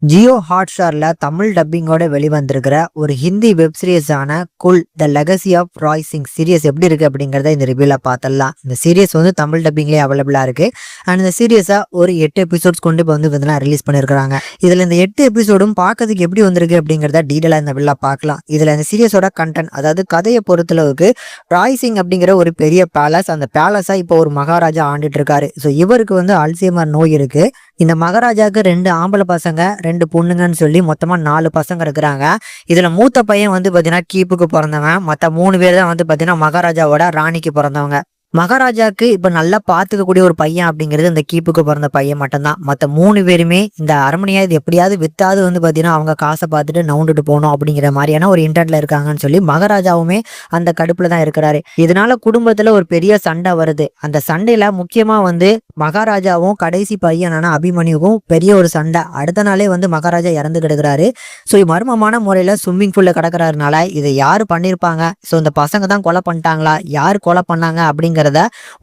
ஜியோ ஹாட்ஸ்டார்ல தமிழ் டப்பிங்கோட வெளிவந்திருக்கிற ஒரு ஹிந்தி வெப் சீரிஸான Kull the legacy of Rai Singh series எப்படி இருக்கு அப்படிங்கறத இந்த ரிவ்யூல பார்த்தலாம். இந்த சீரியஸ் வந்து தமிழ் டப்பிங்லேயே அவைலபிளா இருக்கு. அண்ட் இந்த சீரியஸா ஒரு 8 எபிசோட்ஸ் கொண்டு வந்து ரிலீஸ் பண்ணிருக்காங்க. இதுல இந்த 8 எபிசோடும் பார்க்கறதுக்கு எப்படி வந்திருக்கு அப்படிங்கறத டீடைலா இந்த வீடியோல பார்க்கலாம். இதுல இந்த சீரியஸோட கண்டென்ட், அதாவது கதையை பொறுத்தளவுக்கு ராய் சிங் அப்படிங்கிற ஒரு பெரிய பேலஸ், அந்த பேலஸா இப்போ ஒரு மகாராஜா ஆண்டுட்டு இருக்காரு. ஸோ இவருக்கு வந்து அல்சைமர் நோய் இருக்கு. இந்த மகாராஜாவுக்கு 2 ஆம்பளை பசங்க 2 பொண்ணுங்கன்னு சொல்லி மொத்தமா 4 பசங்க இருக்கிறாங்க. இதுல மூத்த பையன் வந்து பாத்தீங்கன்னா கீப்புக்கு பிறந்தவன். மத்த 3 பேர் தான் வந்து பாத்தீங்கன்னா மகாராஜாவோட ராணிக்கு பிறந்தவங்க. மகாராஜாக்கு இப்ப நல்லா பாத்துக்கக்கூடிய ஒரு பையன் அப்படிங்கிறது இந்த கீப்புக்கு பிறந்த பையன் மட்டும்தான். மத்த 3 பேருமே இந்த அரண்மனையா இது எப்படியாவது வித்தாவது வந்து பாத்தீங்கன்னா அவங்க காசை பார்த்துட்டு நவுண்டுட்டு போகணும் அப்படிங்கிற மாதிரியான ஒரு இன்டென்ட்ல இருக்காங்கன்னு சொல்லி மகாராஜாவுமே அந்த கடுப்புல தான் இருக்கிறாரு. இதனால குடும்பத்துல ஒரு பெரிய சண்டை வருது. அந்த சண்டையில முக்கியமா வந்து மகாராஜாவும் கடைசி பையனான அபிமன்யுவும் பெரிய ஒரு சண்டை. அடுத்த நாளே வந்து மகாராஜா இறந்து கிடக்குறாரு. ஸோ மர்மமான முறையில ஸ்விம்மிங் பூல்ல கிடக்குறாருனால இதை யாரு பண்ணிருப்பாங்க, ஸோ இந்த பசங்க தான் கொலை பண்ணிட்டாங்களா, யார் கொலை பண்ணாங்க அப்படிங்கிறத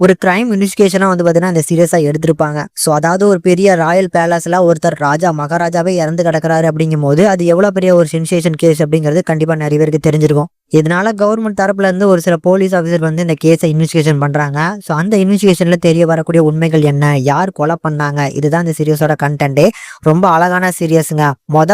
ஒரு கிரைம் இன்வெஸ்டிகேஷனா வந்து பாத்தீங்கன்னா இந்த சீரியஸா எடுத்திருப்பாங்க. ஸோ அதாவது ஒரு பெரிய ராயல் பேலஸ்ல ஒருத்தர் மகாராஜாவே இறந்து கிடக்குறாரு அப்படிங்கும் போது அது எவ்வளவு பெரிய ஒரு சென்சேஷன் கேஸ் அப்படிங்கிறது கண்டிப்பா நிறைய பேருக்கு தெரிஞ்சிருக்கும். இதனால கவர்மெண்ட் தரப்புல இருந்து ஒரு சில போலீஸ் ஆஃபீஸர் வந்து இந்த கேஸை இன்வெஸ்டிகேஷன் பண்றாங்க. ஸோ அந்த இன்வெஸ்டிகேஷன்ல தெரிய வரக்கூடிய உண்மைகள் என்ன, யார் கொலை பண்ணாங்க, இதுதான் இந்த சீரியஸோட கண்டென்ட்டே. ரொம்ப அழகான சீரியஸுங்க.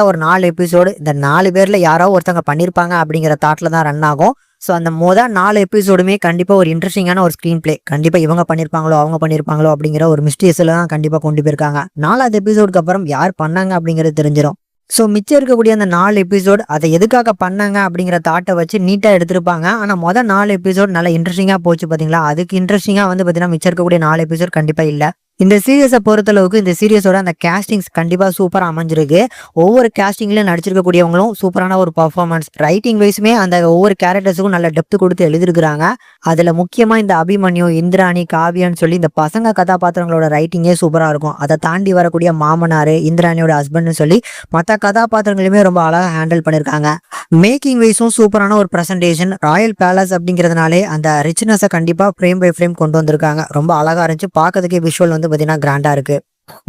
ஒரு 4 எபிசோடு இந்த 4 பேர்ல யாரோ ஒருத்தவங்க பண்ணிருப்பாங்க அப்படிங்கிற தாட்ல தான் ரன் ஆகும். ஸோ அந்த 4 எபிசோடுமே கண்டிப்பா ஒரு இன்ட்ரெஸ்டிங்கான ஒரு ஸ்கிரீன் பிளே, கண்டிப்பா இவங்க பண்ணிருப்பாங்களோ அவங்க பண்ணிருப்பாங்களோ அப்படிங்கிற ஒரு மிஸ்டீரியஸ்ல தான் கண்டிப்பா கொண்டு போயிருக்காங்க. 4வது எபிசோடுக்கு அப்புறம் யார் பண்ணாங்க அப்படிங்கிறது தெரிஞ்சிடும். ஸோ மிச்சம் இருக்கக்கூடிய அந்த 4 எபிசோட் அதை எதுக்காக பண்ணாங்க அப்படிங்கிற தாட்டை வச்சு நீட்டாக எடுத்திருப்பாங்க. ஆனால் 4 எபிசோட் நல்லா இன்ட்ரெஸ்டிங்காக போச்சு பார்த்தீங்களா. அதுக்கு இன்ட்ரெஸ்டிங்காக வந்து பார்த்தீங்கன்னா மிச்சம் இருக்கக்கூடிய 4 எபிசோட் கண்டிப்பாக இல்லை. இந்த சீரியஸை பொறுத்தளவுக்கு இந்த சீரியஸோட அந்த கேஸ்டிங்ஸ் கண்டிப்பாக சூப்பராக அமைஞ்சிருக்கு. ஒவ்வொரு கேஸ்டிங்லையும் நடிச்சிருக்கக்கூடியவங்களும் சூப்பரான ஒரு பர்ஃபார்மன்ஸ், ரைட்டிங் வைஸுமே அந்த ஒவ்வொரு கேரக்டர்ஸுக்கும் நல்ல டெப்த் கொடுத்து எழுதிருக்கிறாங்க. அதில் முக்கியமாக இந்த அபிமன்யு, இந்திராணி, காவியான்னு சொல்லி இந்த பசங்க கதாபாத்திரங்களோட ரைட்டிங்கே சூப்பராக இருக்கும். அதை தாண்டி வரக்கூடிய மாமனார், இந்திராணியோட ஹஸ்பண்ட்னு சொல்லி மற்ற கதாபாத்திரங்களுமே ரொம்ப அழகாக ஹேண்டில் பண்ணியிருக்காங்க. மேக்கிங் வைஸும் சூப்பரான ஒரு ப்ரெசன்டேஷன். ராயல் பேலஸ் அப்படிங்கிறதுனாலே அந்த ரிச்னஸை கண்டிப்பாக ஃப்ரேம் பை ஃப்ரேம் கொண்டு வந்திருக்காங்க. ரொம்ப அழகாக இருந்துச்சு பார்க்கறதுக்கே. விஷுவல் வந்து பார்த்தீங்கன்னா கிராண்டாக இருக்கு.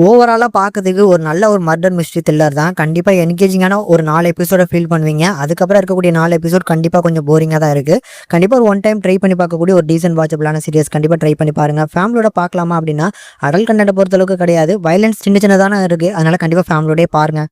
ஓவராலா பார்க்கறதுக்கு ஒரு நல்ல ஒரு மர்டர் மிஸ்ட்ரி த்ரில்லர் தான். கண்டிப்பா என்கேஜிங்கான ஒரு 4 எபிசோட ஃபீல் பண்ணுவீங்க. அதுக்கப்புறம் இருக்கக்கூடிய 4 எபிசோட் கண்டிப்பா கொஞ்சம் போரிங்கா தான் இருக்கு. கண்டிப்பா ஒரு ஒன் டைம் ட்ரை பண்ணி பார்க்கக்கூடிய ஒரு டீசென்ட் வாட்சபிளான சீரியஸ். கண்டிப்பா ட்ரை பண்ணி பாருங்க. ஃபேமிலியோட பார்க்கலாமா அப்படின்னா அடல்ட் கண்டென்ட் பொறுத்த அளவுக்கு கிடையாது. வயலன்ஸ் சின்ன சின்னதான இருக்கு. அதனால கண்டிப்பா ஃபேமிலியோடய பாருங்க.